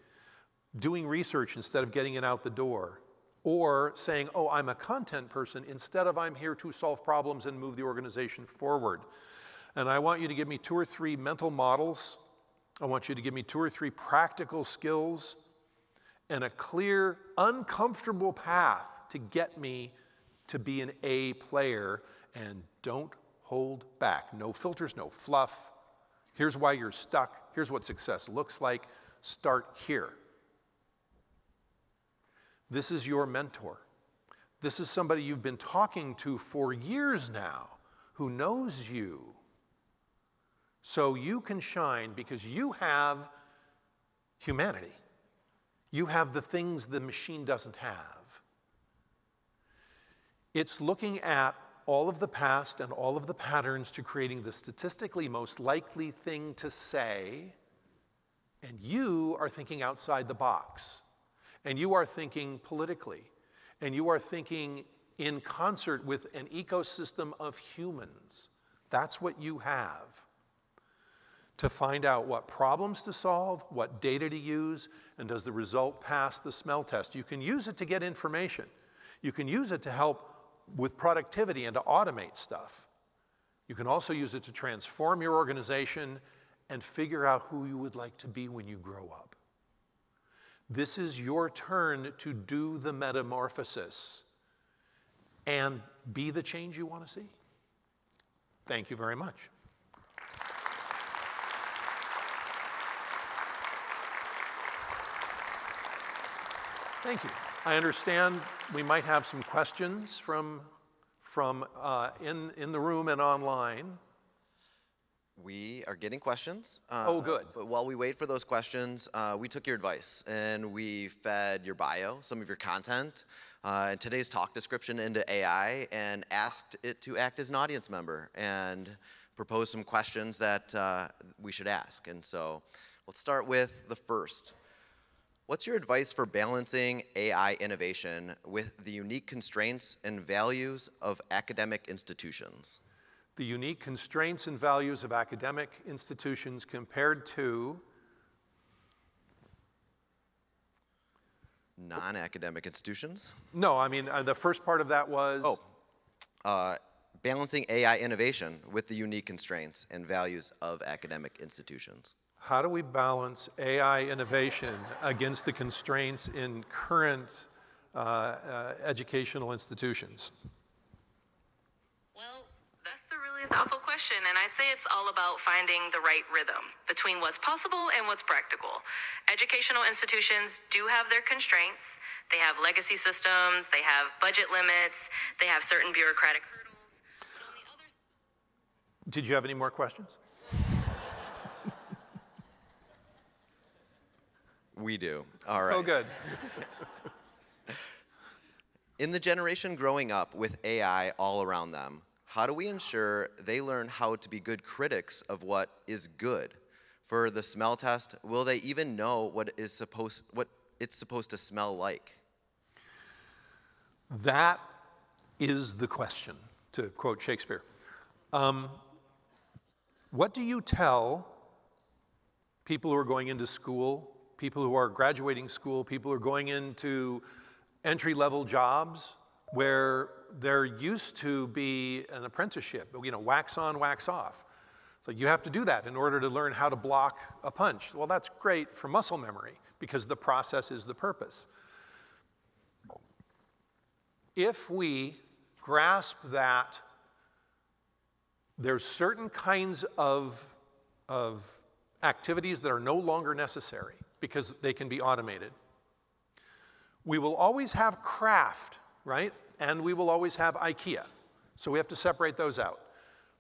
[SPEAKER 1] doing research instead of getting it out the door, or saying, oh, I'm a content person instead of I'm here to solve problems and move the organization forward. And I want you to give me 2 or 3 mental models. I want you to give me 2 or 3 practical skills and a clear, uncomfortable path to get me to be an A player, and don't hold back. No filters, no fluff. Here's why you're stuck. Here's what success looks like. Start here. This is your mentor. This is somebody you've been talking to for years now who knows you. So you can shine because you have humanity. You have the things the machine doesn't have. It's looking at all of the past and all of the patterns to creating the statistically most likely thing to say, and you are thinking outside the box, and you are thinking politically, and you are thinking in concert with an ecosystem of humans. That's what you have to find out what problems to solve, what data to use, and does the result pass the smell test. You can use it to get information. You can use it to help with productivity and to automate stuff. You can also use it to transform your organization and figure out who you would like to be when you grow up. This is your turn to do the metamorphosis and be the change you want to see. Thank you very much. Thank you. I understand we might have some questions from in the room and online.
[SPEAKER 3] We are getting questions.
[SPEAKER 1] Oh, good.
[SPEAKER 3] But while we wait for those questions, we took your advice and we fed your bio, some of your content, and today's talk description into AI and asked it to act as an audience member and propose some questions that we should ask. And so let's start with the first. What's your advice for balancing AI innovation with the unique constraints and values of academic institutions?
[SPEAKER 1] The unique constraints and values of academic institutions compared to
[SPEAKER 3] non-academic institutions?
[SPEAKER 1] No, I mean, the first part of that was?
[SPEAKER 3] Balancing AI innovation with the unique constraints and values of academic institutions.
[SPEAKER 1] How do we balance AI innovation against the constraints in current educational institutions?
[SPEAKER 4] Well, that's a really thoughtful question, and I'd say it's all about finding the right rhythm between what's possible and what's practical. Educational institutions do have their constraints. They have legacy systems, they have budget limits, they have certain bureaucratic hurdles. But on the other side,
[SPEAKER 1] did you have any more questions?
[SPEAKER 3] We do. All right.
[SPEAKER 1] Oh, good.
[SPEAKER 3] In the generation growing up with AI all around them, how do we ensure they learn how to be good critics of what is good? For the smell test, will they even know what it's supposed to smell like?
[SPEAKER 1] That is the question, to quote Shakespeare. What do you tell people who are going into school, people who are graduating school, people who are going into entry-level jobs where there used to be an apprenticeship, wax on, wax off? So you have to do that in order to learn how to block a punch. Well, that's great for muscle memory because the process is the purpose. If we grasp that there's certain kinds of activities that are no longer necessary because they can be automated, we will always have craft, right? And we will always have IKEA. So we have to separate those out.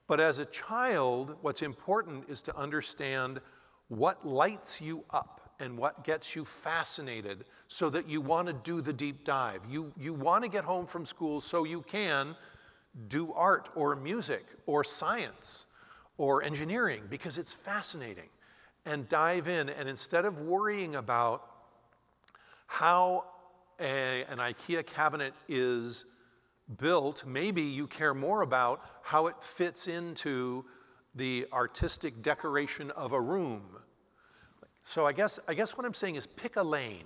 [SPEAKER 1] But as a child, what's important is to understand what lights you up and what gets you fascinated so that you want to do the deep dive. You want to get home from school so you can do art or music or science or engineering because it's fascinating, and dive in. And instead of worrying about how an IKEA cabinet is built, maybe you care more about how it fits into the artistic decoration of a room. So I guess what I'm saying is pick a lane.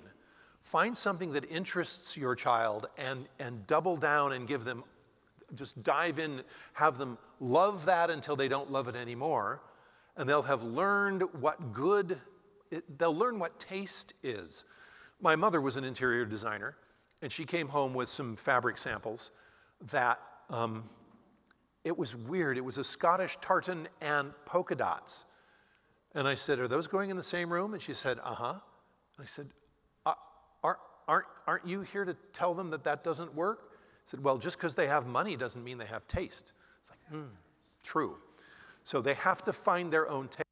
[SPEAKER 1] Find something that interests your child and double down and give them, just dive in, have them love that until they don't love it anymore. And they'll have learned they'll learn what taste is. My mother was an interior designer, and she came home with some fabric samples that, it was weird. It was a Scottish tartan and polka dots. And I said, are those going in the same room? And she said, uh-huh. And I said, aren't you here to tell them that doesn't work? I said, well, just because they have money doesn't mean they have taste. It's like, true. So they have to find their own taste.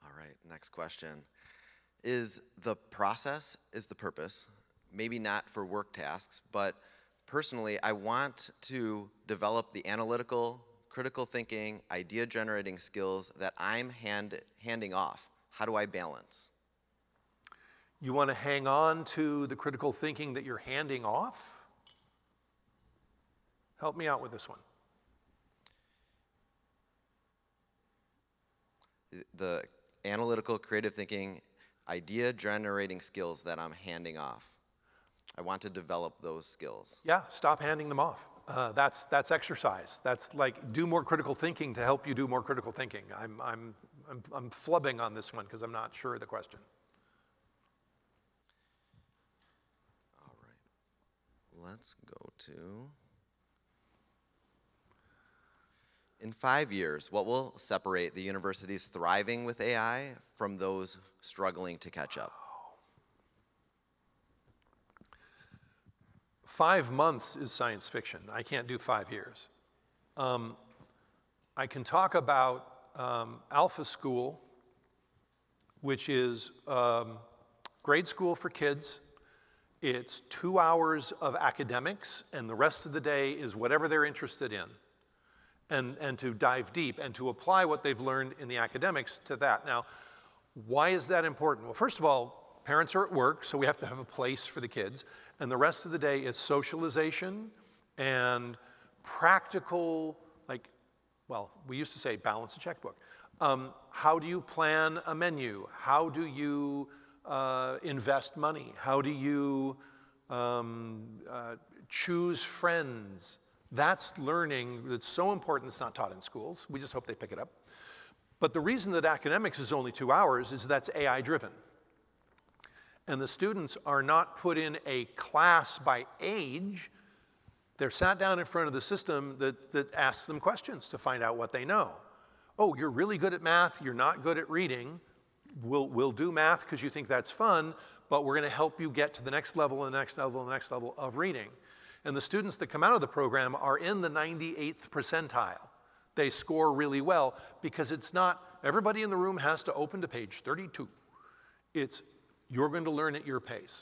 [SPEAKER 3] All right, next question. Is the process is the purpose? Maybe not for work tasks, but personally, I want to develop the analytical, critical thinking, idea-generating skills that I'm handing off. How do I balance?
[SPEAKER 1] You want to hang on to the critical thinking that you're handing off? Help me out with this one.
[SPEAKER 3] The analytical, creative thinking, idea-generating skills that I'm handing off. I want to develop those skills.
[SPEAKER 1] Yeah, stop handing them off. That's exercise. That's like do more critical thinking to help you do more critical thinking. I'm flubbing on this one because I'm not sure of the question.
[SPEAKER 3] All right, let's go to, in 5 years, what will separate the universities thriving with AI from those struggling to catch up?
[SPEAKER 1] 5 months is science fiction. I can't do 5 years. I can talk about Alpha School, which is grade school for kids. It's 2 hours of academics, and the rest of the day is whatever they're interested in. And to dive deep and to apply what they've learned in the academics to that. Now, why is that important? Well, first of all, parents are at work, so we have to have a place for the kids. And the rest of the day is socialization and practical, like, well, we used to say balance a checkbook. How do you plan a menu? How do you invest money? How do you choose friends? That's learning that's so important it's not taught in schools. We just hope they pick it up. But the reason that academics is only 2 hours is that's AI driven. And the students are not put in a class by age. They're sat down in front of the system that asks them questions to find out what they know. Oh, you're really good at math, you're not good at reading. We'll do math because you think that's fun, but we're going to help you get to the next level and the next level and the next level of reading. And the students that come out of the program are in the 98th percentile. They score really well because it's not, everybody in the room has to open to page 32. It's, you're going to learn at your pace.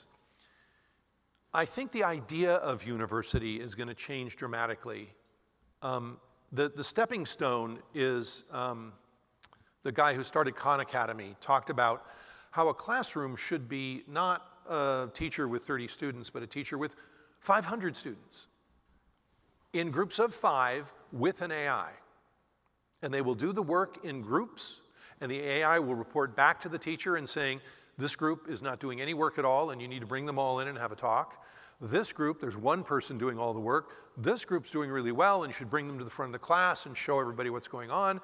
[SPEAKER 1] I think the idea of university is going to change dramatically. The stepping stone is the guy who started Khan Academy talked about how a classroom should be not a teacher with 30 students, but a teacher with 500 students in groups of 5 with an AI. And they will do the work in groups, and the AI will report back to the teacher and saying, this group is not doing any work at all, and you need to bring them all in and have a talk. This group, there's one person doing all the work. This group's doing really well, and you should bring them to the front of the class and show everybody what's going on.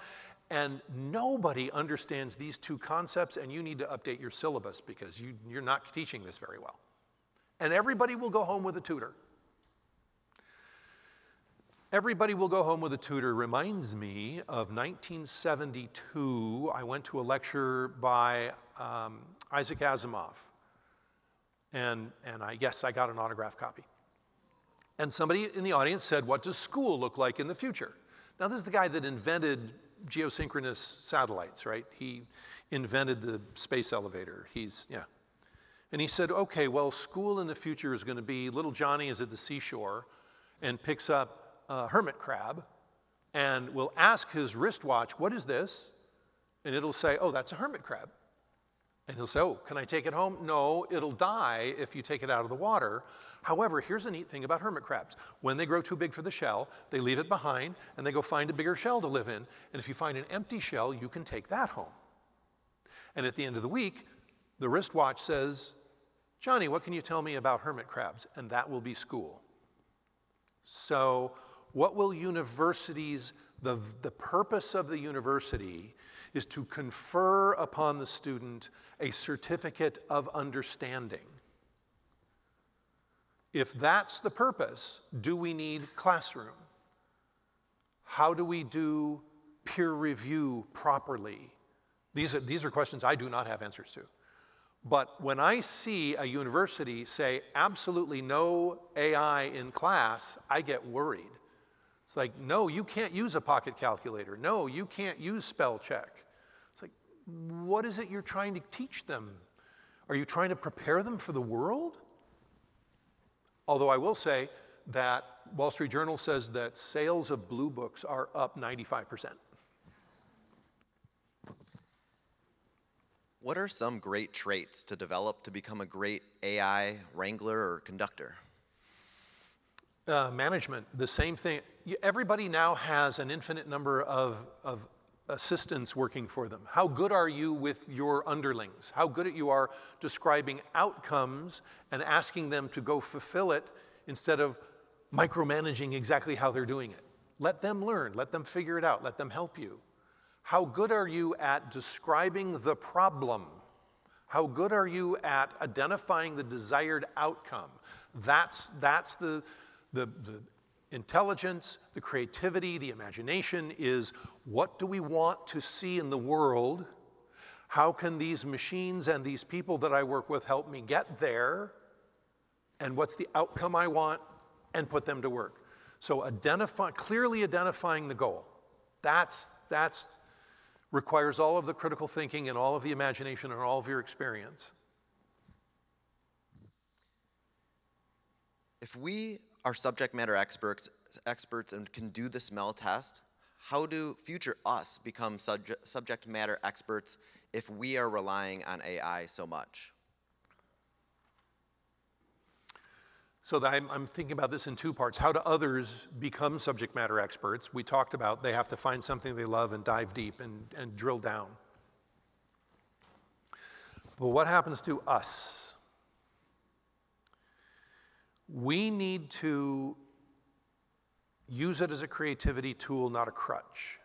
[SPEAKER 1] And nobody understands these two concepts, and you need to update your syllabus because you're not teaching this very well. And everybody will go home with a tutor. Everybody will go home with a tutor reminds me of 1972. I went to a lecture by Isaac Asimov. And I guess I got an autographed copy. And somebody in the audience said, what does school look like in the future? Now, this is the guy that invented geosynchronous satellites, right? He invented the space elevator. And he said, okay, well, school in the future is going to be little Johnny is at the seashore and picks up a hermit crab and will ask his wristwatch, what is this? And it'll say, oh, that's a hermit crab. And he'll say, oh, can I take it home? No, it'll die if you take it out of the water. However, here's a neat thing about hermit crabs. When they grow too big for the shell, they leave it behind and they go find a bigger shell to live in. And if you find an empty shell, you can take that home. And at the end of the week, the wristwatch says, Johnny, what can you tell me about hermit crabs? And that will be school. So what will universities, the purpose of the university is to confer upon the student a certificate of understanding. If that's the purpose, do we need classroom? How do we do peer review properly? These are questions I do not have answers to. But when I see a university say absolutely no AI in class, I get worried. It's like, no, you can't use a pocket calculator. No, you can't use spell check. It's like, what is it you're trying to teach them? Are you trying to prepare them for the world? Although I will say that Wall Street Journal says that sales of blue books are up 95%.
[SPEAKER 3] What are some great traits to develop to become a great AI wrangler or conductor?
[SPEAKER 1] Management, the same thing. Everybody now has an infinite number of assistants working for them? How good are you with your underlings? How good you are describing outcomes and asking them to go fulfill it instead of micromanaging exactly how they're doing it? Let them learn, let them figure it out, let them help you. How good are you at describing the problem? How good are you at identifying the desired outcome? That's the intelligence, the creativity, the imagination is, what do we want to see in the world? How can these machines and these people that I work with help me get there? And what's the outcome I want? And put them to work. So clearly identifying the goal. That's requires all of the critical thinking and all of the imagination and all of your experience.
[SPEAKER 3] If we are subject matter experts and can do the smell test, how do future us become subject matter experts if we are relying on AI so much?
[SPEAKER 1] So I'm thinking about this in two parts. How do others become subject matter experts? We talked about they have to find something they love and dive deep and drill down. But what happens to us? We need to use it as a creativity tool, not a crutch.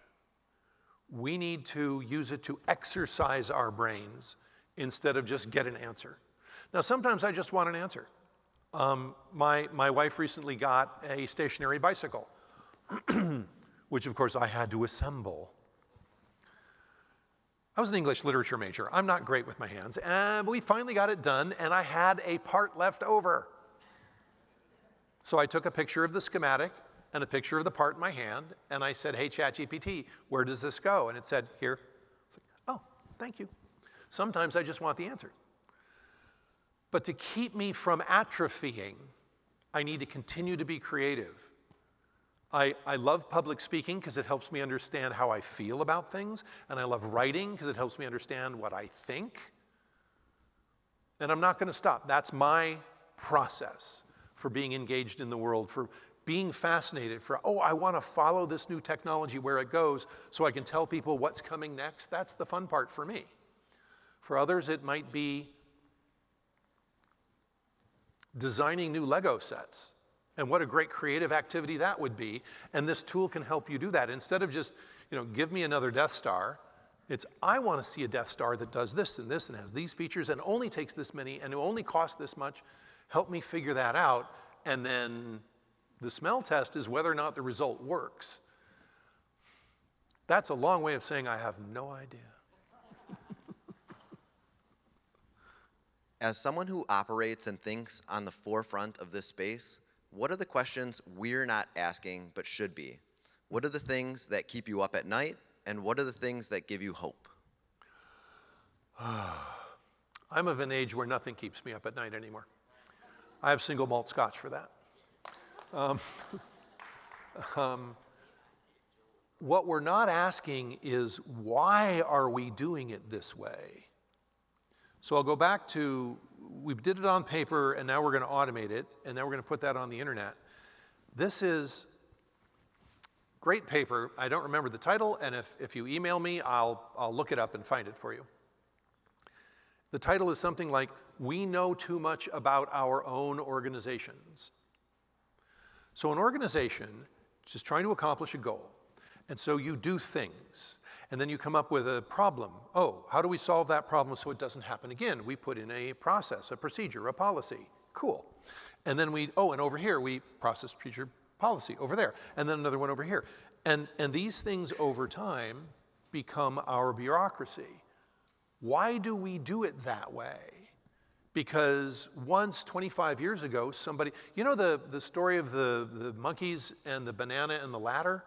[SPEAKER 1] We need to use it to exercise our brains instead of just get an answer. Now, sometimes I just want an answer. My wife recently got a stationary bicycle, which of course I had to assemble. I was an English literature major. I'm not great with my hands, and we finally got it done, and I had a part left over. So I took a picture of the schematic and a picture of the part in my hand, and I said, hey, ChatGPT, where does this go? And it said, here. I was like, oh, thank you. Sometimes I just want the answer. But to keep me from atrophying, I need to continue to be creative. I love public speaking because it helps me understand how I feel about things, and I love writing because it helps me understand what I think. And I'm not going to stop. That's my process for being engaged in the world, for being fascinated, for, oh, I want to follow this new technology where it goes so I can tell people what's coming next. That's the fun part for me. For others, it might be designing new Lego sets. And what a great creative activity that would be. And this tool can help you do that. Instead of just, give me another Death Star, it's, I want to see a Death Star that does this and this and has these features and only takes this many and it only costs this much. Help me figure that out. And then the smell test is whether or not the result works. That's a long way of saying I have no idea.
[SPEAKER 3] As someone who operates and thinks on the forefront of this space, what are the questions we're not asking but should be? What are the things that keep you up at night, and what are the things that give you hope?
[SPEAKER 1] I'm of an age where nothing keeps me up at night anymore. I have single malt scotch for that. What we're not asking is, why are we doing it this way? So I'll go back to, we did it on paper, and now we're going to automate it, and now we're going to put that on the internet. This is great paper. I don't remember the title, and if you email me, I'll look it up and find it for you. The title is something like, We Know Too Much About Our Own Organizations. So an organization is just trying to accomplish a goal, and so you do things. And then you come up with a problem. Oh, how do we solve that problem so it doesn't happen again? We put in a process, a procedure, a policy. Cool. And then and over here, we process, procedure, policy over there. And then another one over here. And these things over time become our bureaucracy. Why do we do it that way? Because once, 25 years ago, somebody, the story of the monkeys and the banana and the ladder?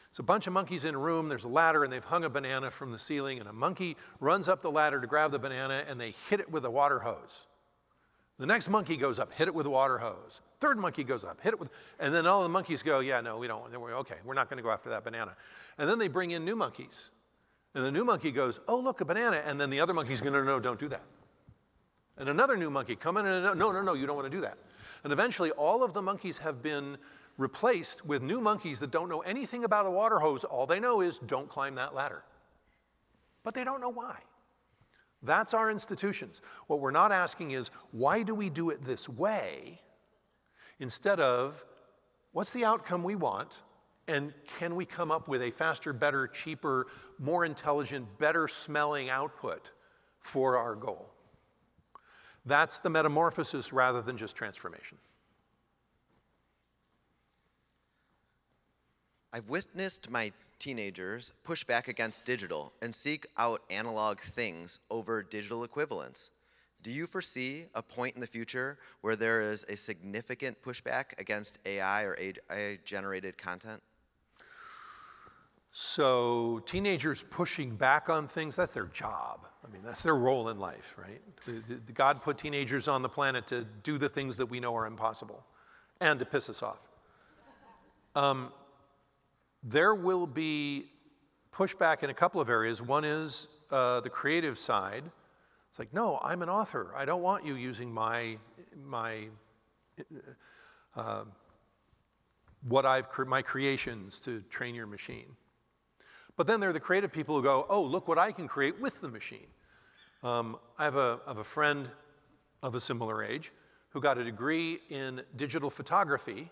[SPEAKER 1] It's a bunch of monkeys in a room, there's a ladder, and they've hung a banana from the ceiling, and a monkey runs up the ladder to grab the banana, and they hit it with a water hose. The next monkey goes up, hit it with a water hose. Third monkey goes up, hit it with, and then all the monkeys go, yeah, no, we don't, okay, we're not going to go after that banana. And then they bring in new monkeys. And the new monkey goes, oh, look, a banana, and then the other monkey's going, no, don't do that. And another new monkey come in, and no, you don't want to do that. And eventually, all of the monkeys have been replaced with new monkeys that don't know anything about a water hose. All they know is don't climb that ladder. But they don't know why. That's our institutions. What we're not asking is, why do we do it this way? Instead of, what's the outcome we want? And can we come up with a faster, better, cheaper, more intelligent, better smelling output for our goal? That's the metamorphosis rather than just transformation.
[SPEAKER 3] I've witnessed my teenagers push back against digital and seek out analog things over digital equivalents. Do you foresee a point in the future where there is a significant pushback against AI or AI-generated content?
[SPEAKER 1] So teenagers pushing back on things, that's their job. I mean, that's their role in life, right? God put teenagers on the planet to do the things that we know are impossible and to piss us off. There will be pushback in a couple of areas. One is the creative side. It's like, no, I'm an author. I don't want you using my creations to train your machine. But then there are the creative people who go, oh, look what I can create with the machine. I have a friend of a similar age who got a degree in digital photography,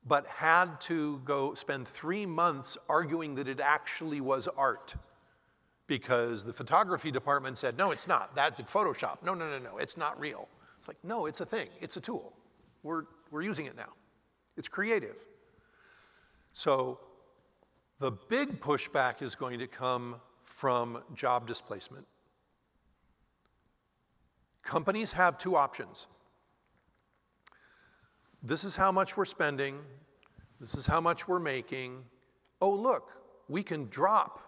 [SPEAKER 1] but had to go spend 3 months arguing that it actually was art, because the photography department said, no, it's not. That's Photoshop. No, it's not real. It's like, no, it's a thing. It's a tool. We're using it now. It's creative. So the big pushback is going to come from job displacement. Companies have two options. This is how much we're spending. This is how much we're making. Oh, look, we can drop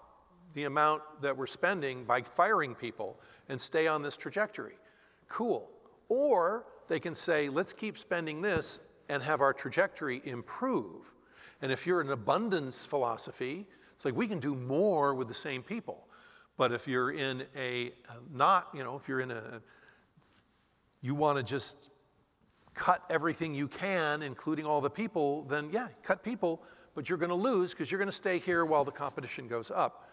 [SPEAKER 1] the amount that we're spending by firing people and stay on this trajectory. Cool. Or they can say, let's keep spending this and have our trajectory improve. And if you're an abundance philosophy, it's like we can do more with the same people. But if you're in a you want to just cut everything you can, including all the people, then yeah, cut people, but you're going to lose because you're going to stay here while the competition goes up.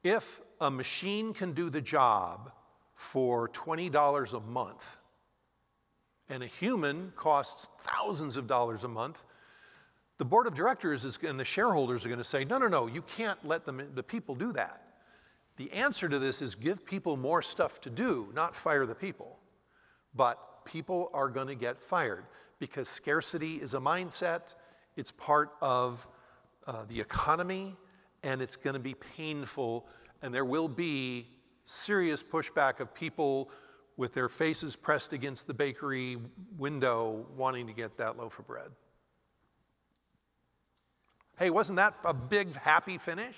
[SPEAKER 1] If a machine can do the job for $20 a month, and a human costs thousands of dollars a month, the board of directors and the shareholders are going to say, no, you can't let the people do that. The answer to this is give people more stuff to do, not fire the people. But people are going to get fired because scarcity is a mindset, it's part of the economy, and it's going to be painful, and there will be serious pushback of people with their faces pressed against the bakery window wanting to get that loaf of bread. Hey, wasn't that a big, happy finish?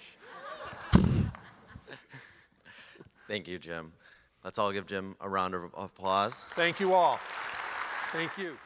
[SPEAKER 3] Thank you, Jim. Let's all give Jim a round of applause.
[SPEAKER 1] Thank you all. Thank you.